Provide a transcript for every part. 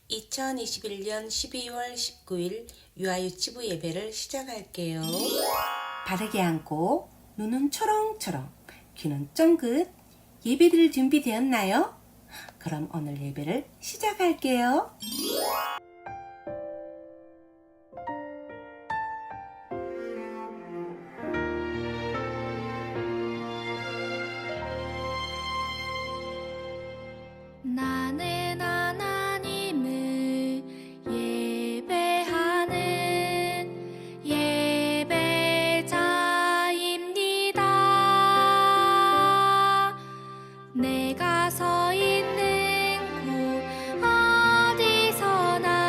2021년 12월 19일 유아유치부 예배를 시작할게요. 바르게 앉고 눈은 초롱초롱, 귀는 쫑긋. 예배드릴 준비되었나요? 그럼 오늘 예배를 시작할게요. 나는 하나님을 예배하는 예배자입니다. 내가 서 있는 곳 어디서나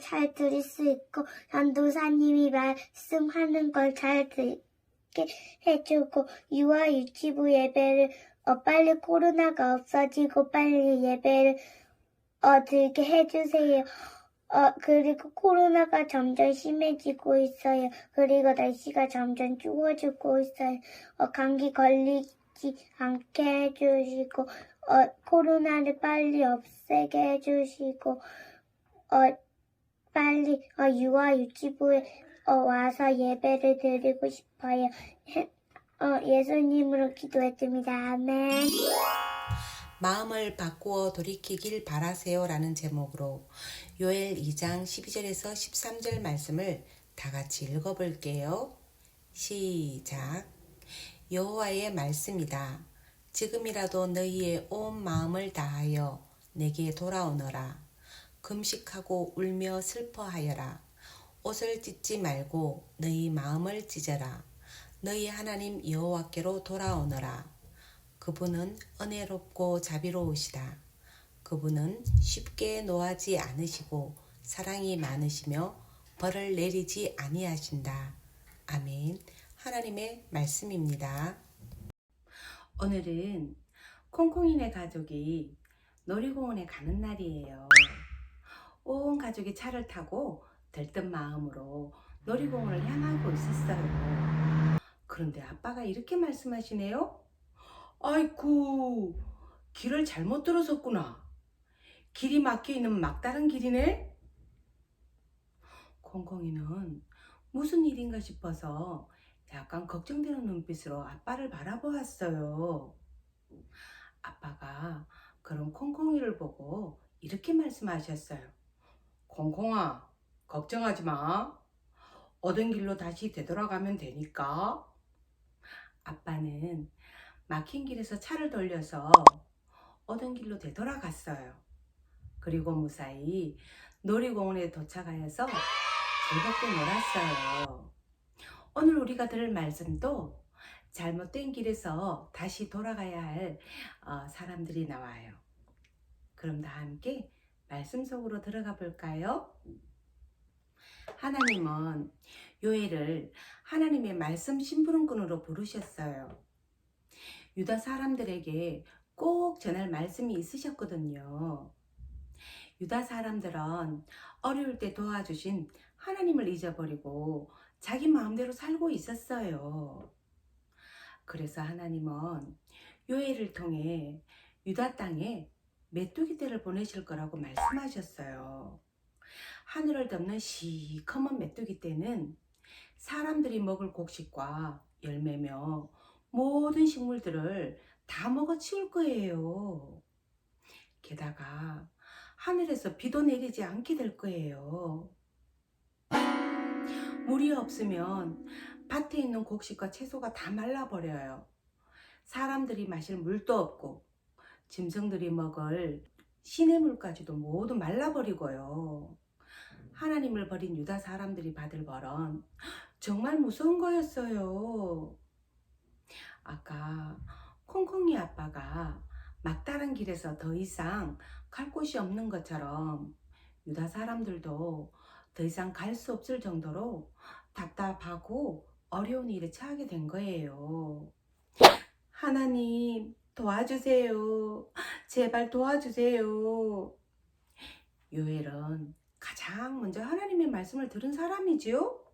잘 들을 수 있고 전도사님이 말씀하는 걸 잘 듣게 해주고 유아 유치부 예배를 빨리 코로나가 없어지고 빨리 예배를 들게 해주세요. 그리고 코로나가 점점 심해지고 있어요. 그리고 날씨가 점점 추워지고 있어요. 감기 걸리지 않게 해주시고, 코로나를 빨리 없애게 해주시고, 빨리 유아 유치부에 와서 예배를 드리고 싶어요. 예수님으로 기도했습니다. 아멘. 마음을 바꾸어 돌이키길 바라세요 라는 제목으로 요엘 2장 12절에서 13절 말씀을 다 같이 읽어볼게요. 시작. 여호와의 말씀이다. 지금이라도 너희의 온 마음을 다하여 내게 돌아오너라. 금식하고 울며 슬퍼하여라. 옷을 찢지 말고 너희 마음을 찢어라. 너희 하나님 여호와께로 돌아오너라. 그분은 은혜롭고 자비로우시다. 그분은 쉽게 노하지 않으시고 사랑이 많으시며 벌을 내리지 아니하신다. 아멘. 하나님의 말씀입니다. 오늘은 콩콩이네 가족이 놀이공원에 가는 날이에요. 온 가족이 차를 타고 들뜬 마음으로 놀이공원을 향하고 있었어요. 그런데 아빠가 이렇게 말씀하시네요. 아이쿠, 길을 잘못 들어섰구나. 길이 막혀있는 막다른 길이네? 콩콩이는 무슨 일인가 싶어서 약간 걱정되는 눈빛으로 아빠를 바라보았어요. 아빠가 그런 콩콩이를 보고 이렇게 말씀하셨어요. 콩콩아, 걱정하지 마. 오던 길로 다시 되돌아가면 되니까. 아빠는 막힌 길에서 차를 돌려서 오던 길로 되돌아갔어요. 그리고 무사히 놀이공원에 도착하여서 즐겁게 놀았어요. 오늘 우리가 들을 말씀도 잘못된 길에서 다시 돌아가야 할 사람들이 나와요. 그럼 다 함께 말씀 속으로 들어가 볼까요? 하나님은 요엘을 하나님의 말씀 심부름꾼으로 부르셨어요. 유다 사람들에게 꼭 전할 말씀이 있으셨거든요. 유다 사람들은 어려울 때 도와주신 하나님을 잊어버리고 자기 마음대로 살고 있었어요. 그래서 하나님은 요엘을 통해 유다 땅에 메뚜기 떼를 보내실 거라고 말씀하셨어요. 하늘을 덮는 시커먼 메뚜기 떼는 사람들이 먹을 곡식과 열매며 모든 식물들을 다 먹어치울 거예요. 게다가 하늘에서 비도 내리지 않게 될 거예요. 물이 없으면 밭에 있는 곡식과 채소가 다 말라버려요. 사람들이 마실 물도 없고 짐승들이 먹을 시냇물까지도 모두 말라버리고요. 하나님을 버린 유다 사람들이 받을 벌은 정말 무서운 거였어요. 아까 콩콩이 아빠가 막다른 길에서 더 이상 갈 곳이 없는 것처럼 유다 사람들도 더 이상 갈 수 없을 정도로 답답하고 어려운 일에 처하게 된 거예요. 하나님 도와주세요. 제발 도와주세요. 요엘은 가장 먼저 하나님의 말씀을 들은 사람이지요.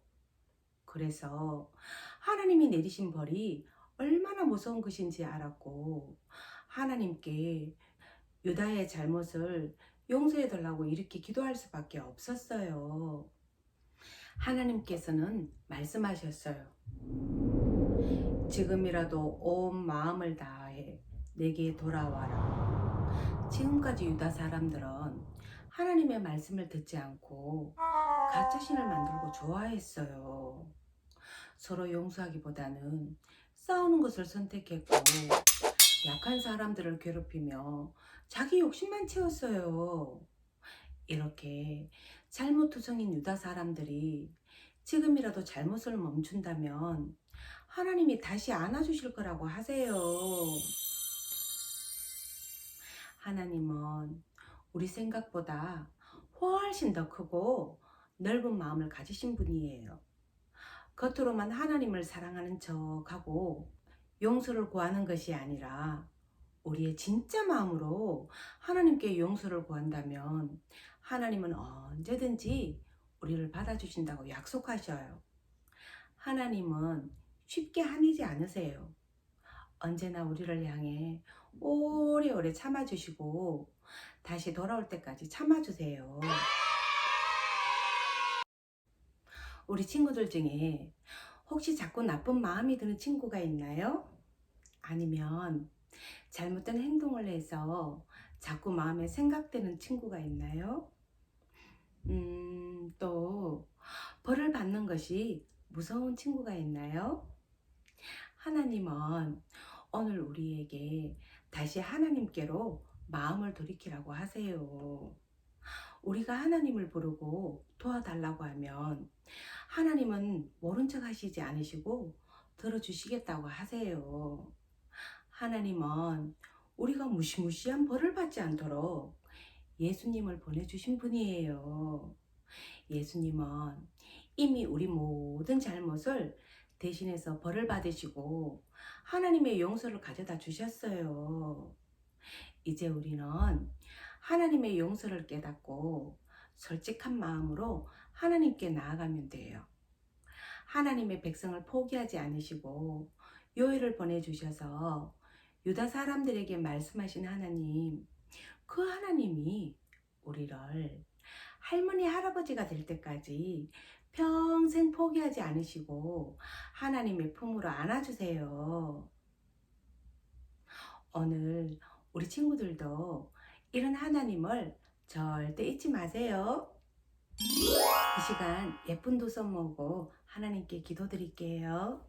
그래서 하나님이 내리신 벌이 얼마나 무서운 것인지 알았고 하나님께 유다의 잘못을 용서해 달라고 이렇게 기도할 수밖에 없었어요. 하나님께서는 말씀하셨어요. 지금이라도 온 마음을 다해 내게 돌아와라. 지금까지 유다 사람들은 하나님의 말씀을 듣지 않고 가짜신을 만들고 좋아했어요. 서로 용서하기보다는 싸우는 것을 선택했고 약한 사람들을 괴롭히며 자기 욕심만 채웠어요. 이렇게 잘못투성인 유다 사람들이 지금이라도 잘못을 멈춘다면 하나님이 다시 안아주실 거라고 하세요. 하나님은 우리 생각보다 훨씬 더 크고 넓은 마음을 가지신 분이에요. 겉으로만 하나님을 사랑하는 척하고 용서를 구하는 것이 아니라 우리의 진짜 마음으로 하나님께 용서를 구한다면 하나님은 언제든지 우리를 받아주신다고 약속하셔요. 하나님은 쉽게 한이지 않으세요. 언제나 우리를 향해 오래오래 참아주시고 다시 돌아올 때까지 참아주세요. 우리 친구들 중에 혹시 자꾸 나쁜 마음이 드는 친구가 있나요? 아니면 잘못된 행동을 해서 자꾸 마음에 생각되는 친구가 있나요? 또 벌을 받는 것이 무서운 친구가 있나요? 하나님은 오늘 우리에게 다시 하나님께로 마음을 돌이키라고 하세요. 우리가 하나님을 부르고 도와달라고 하면 하나님은 모른 척 하시지 않으시고 들어주시겠다고 하세요. 하나님은 우리가 무시무시한 벌을 받지 않도록 예수님을 보내주신 분이에요. 예수님은 이미 우리 모든 잘못을 대신해서 벌을 받으시고 하나님의 용서를 가져다 주셨어요. 이제 우리는 하나님의 용서를 깨닫고 솔직한 마음으로 하나님께 나아가면 돼요. 하나님의 백성을 포기하지 않으시고 요일을 보내주셔서 유다 사람들에게 말씀하신 하나님, 그 하나님이 우리를 할머니 할아버지가 될 때까지 평생 포기하지 않으시고 하나님의 품으로 안아주세요. 오늘 우리 친구들도 이런 하나님을 절대 잊지 마세요. 이 시간 예쁜 두 손 모으고 하나님께 기도드릴게요.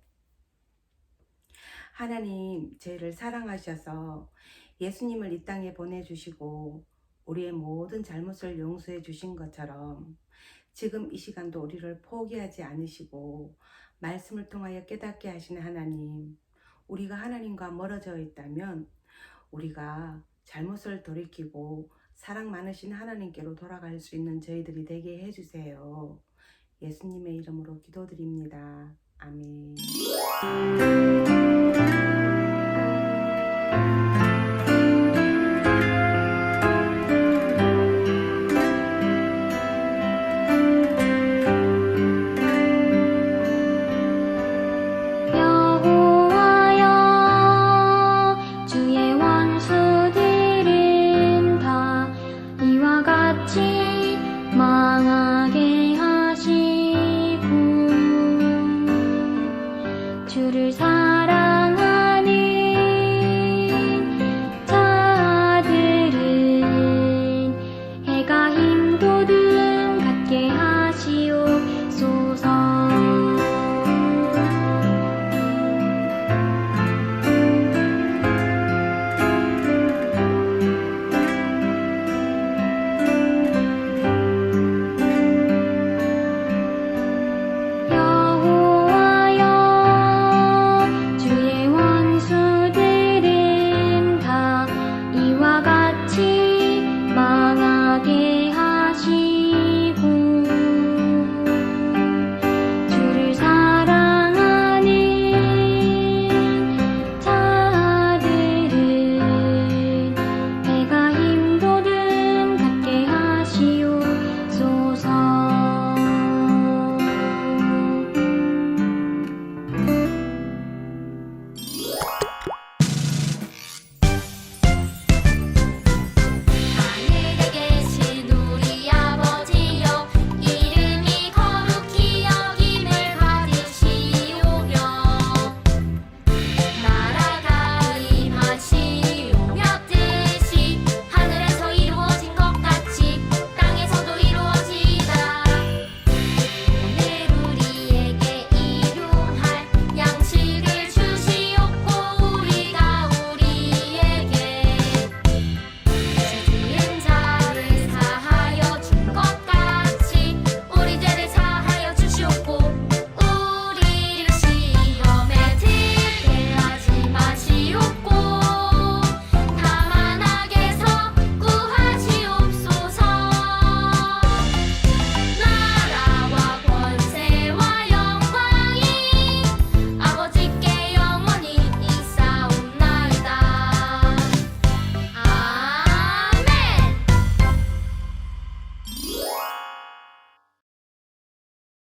하나님, 저희를 사랑하셔서 예수님을 이 땅에 보내주시고 우리의 모든 잘못을 용서해 주신 것처럼 지금 이 시간도 우리를 포기하지 않으시고 말씀을 통하여 깨닫게 하시는 하나님, 우리가 하나님과 멀어져 있다면 우리가 잘못을 돌이키고 사랑 많으신 하나님께로 돌아갈 수 있는 저희들이 되게 해주세요. 예수님의 이름으로 기도드립니다. 아멘.